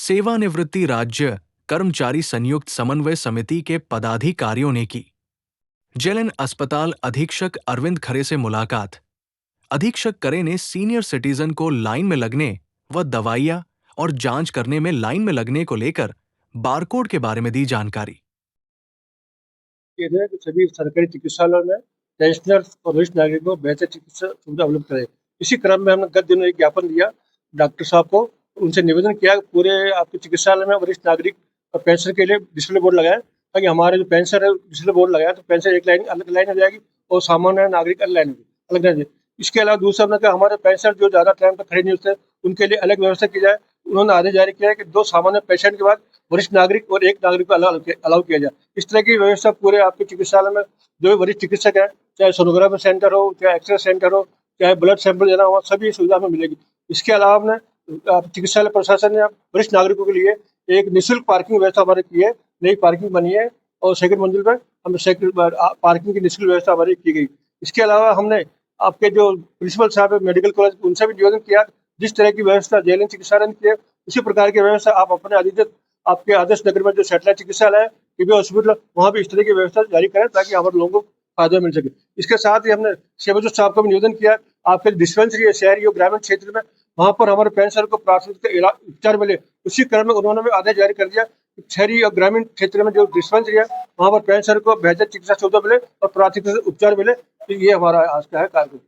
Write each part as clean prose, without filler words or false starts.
सेवानिवृत्ति राज्य कर्मचारी संयुक्त समन्वय समिति के पदाधिकारियों ने की। जेएलएन अस्पताल अधीक्षक अरविंद खरे से मुलाकात। अधीक्षक करे ने सीनियर सिटीजन को लाइन में लगने व दवाइयां और जांच करने में लाइन में लगने को लेकर बारकोड के बारे में दी जानकारी। सभी सरकारी चिकित्सालयों में पेंशनर और वरिष्ठ नागरिकों को बेहतर चिकित्सा सुविधा उपलब्ध करे। इसी क्रम में हमने गत दिनों एक ज्ञापन दिया डॉक्टर साहब को, उनसे निवेदन किया पूरे आपके चिकित्सालय में वरिष्ठ नागरिक और पेंशन के लिए डिस्प्ले बोर्ड लगाएं, ताकि हमारे जो पेंशन है डिस्प्ले बोर्ड लगाया तो पेंशन एक लाइन अलग लाइन हो जाएगी और सामान्य नागरिक अलग लाइन अलग लाइन। इसके अलावा दूसरा हमने कहा हमारे पेंशन जो ज़्यादा टाइम तक खड़े नहीं होते उनके लिए अलग व्यवस्था की जाए। उन्होंने आदेश जारी किया है कि 2 सामान्य पेशेंट के बाद वरिष्ठ नागरिक और 1 नागरिक को अलाउ किया जाए। इस तरह की व्यवस्था पूरे आपके चिकित्सालय में जो वरिष्ठ चिकित्सक है, चाहे सोनोग्राफी सेंटर हो, चाहे एक्सरे सेंटर हो, चाहे ब्लड सैंपल लेना हो, सभी सुविधा हमें मिलेगी। इसके अलावा हमने चिकित्सालय प्रशासन ने वरिष्ठ नागरिकों के लिए एक निःशुल्क पार्किंग व्यवस्था हमारी की है, नई पार्किंग बनी है और सेकंड मंजिल पर हम पार्किंग की निःशुल्क व्यवस्था हमारी की गई। इसके अलावा हमने आपके जो प्रिंसिपल साहब है मेडिकल कॉलेज उनसे भी निवेदन किया, जिस तरह की व्यवस्था जेएलएन चिकित्सालय ने की है उसी प्रकार की व्यवस्था आप अपने अधिकृत आपके आदर्श नगर में जो सैटेलाइट चिकित्सालय है केबी हॉस्पिटल वहाँ भी इस तरह की व्यवस्था जारी करें ताकि हमारे लोगों को फायदा मिल सके। इसके साथ ही हमने सेवाजो साहब को भी निवेदन किया आपके डिस्पेंसरी है शहरी और ग्रामीण क्षेत्र में वहाँ पर हमारे पेंशनर को प्राथमिकता उपचार मिले। उसी क्रम में उन्होंने भी आदेश जारी कर दिया शहरी और ग्रामीण क्षेत्र में जो डिस्पेंसरी है वहाँ पर पेंशनर को बेहतर चिकित्सा सुविधा मिले और प्राथमिकता उपचार मिले। तो ये हमारा आज का है कार्यक्रम।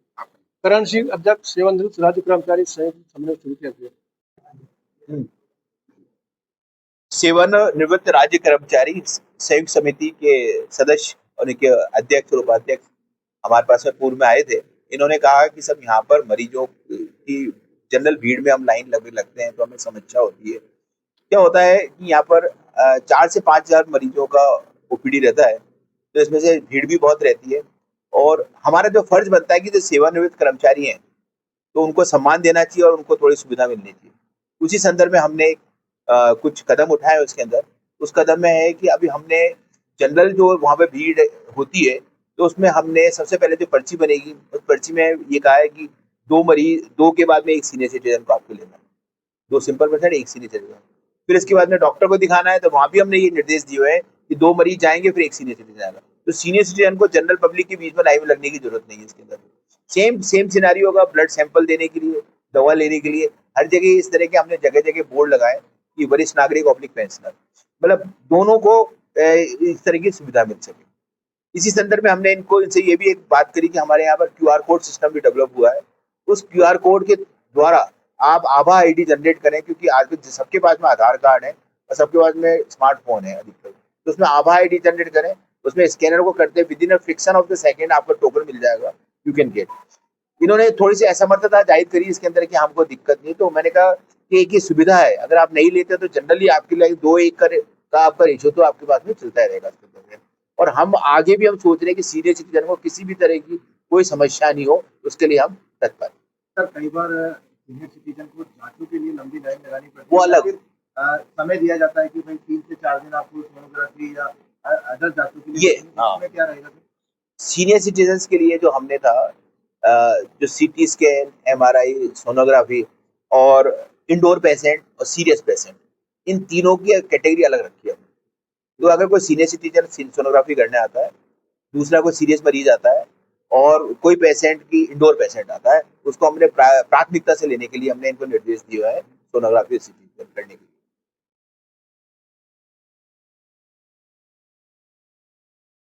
करण सिंह, अध्यक्ष सेवानिवृत्त राज्य कर्मचारी संयुक्त समन्वय समिति। सेवानिवृत्त राज्य कर्मचारी संयुक्त समिति के सदस्य और इनके अध्यक्ष और उपाध्यक्ष हमारे पास में पूर्व में आए थे। इन्होंने कहा कि सब यहाँ पर मरीजों की जनरल भीड़ में हम लाइन लगते हैं तो हमें समस्या होती है। क्या होता है कि यहाँ पर 4 से 5 हजार मरीजों का ओपीडी रहता है, तो इसमें से भीड़ भी बहुत रहती है और हमारा जो फर्ज बनता है कि जो सेवानिवृत्त कर्मचारी हैं तो उनको सम्मान देना चाहिए और उनको थोड़ी सुविधा मिलनी चाहिए। उसी संदर्भ में हमने कुछ कदम उठाए। उसके अंदर उस कदम में है कि अभी हमने जनरल जो वहाँ पे भीड़ होती है तो उसमें हमने सबसे पहले जो पर्ची बनेगी उस पर्ची में ये कहा है कि 2 के बाद में 1 सीनियर सिटीजन को आपको लेना है, 2 सिंपल पेशेंट 1 सीनियर सिटीजन। फिर इसके बाद में डॉक्टर को दिखाना है तो वहाँ भी हमने ये निर्देश दिए हुए हैं कि 2 मरीज जाएंगे फिर 1 सीनियर सिटीजन आएगा। तो सीनियर सिटीजन को जनरल पब्लिक के बीच में लाइन में लगने की जरूरत नहीं है। इसके अंदर सेम सिनेरियो होगा ब्लड सैंपल देने के लिए, दवा लेने के लिए, हर जगह इस तरह के हमने जगह बोर्ड लगाए कि वरिष्ठ नागरिक ऑब्लिक पेंशनर, मतलब दोनों को इस तरह की सुविधा मिल सके। इसी संदर्भ में हमने इनसे ये भी एक बात करी कि हमारे यहाँ पर क्यूआर कोड सिस्टम भी डेवलप हुआ है। उस क्यूआर कोड के द्वारा आप आभा आईडी जनरेट करें, क्योंकि आज सबके पास में आधार कार्ड है और सबके पास में स्मार्टफोन है अधिकतर, तो उसमें आभा आईडी जनरेट करें, उसमें स्कैनर को करते within a friction of the second आपको टोकन मिल जाएगा, यू कैन गेट। इन्होंने थोड़ी सी असमर्थता जाहिर करी इसके अंदर कि हमको दिक्कत नहीं, तो मैंने कहा कि एक ही सुविधा है, अगर आप नहीं लेते तो जनरली आपके लिए 2-1 का आपका रेशो तो आपके पास में चलता रहेगा। और हम आगे भी हम सोच रहे हैं कि सीनियर सिटीजन को किसी भी तरह की कोई समस्या नहीं हो, उसके लिए हम तत्पर। सर कई बार सीनियर सिटीजन को जांचों के लिए लंबी लाइन लगानी पड़ती है, वो अलग समय दिया जाता है कि भाई 3 से 4 दिन आपको सोनोग्राफी या अदर जांचों के लिए इसमें क्या रहेगा? सीनियर सिटीजन के लिए जो हमने था जो सीटी स्कैन, एमआरआई, सोनोग्राफी और इंडोर पेशेंट और सीरियस पेशेंट, इन तीनों की कैटेगरी अलग रखी है। तो अगर कोई सीनियर सिटीजन सोनोग्राफी करने आता है, दूसरा कोई सीरियस मरीज आता है और कोई पेशेंट की इंडोर पेशेंट आता है, उसको हमने प्राथमिकता से लेने के लिए हमने इनको निर्देश दिया है सोनोग्राफी और सीटी करने के लिए।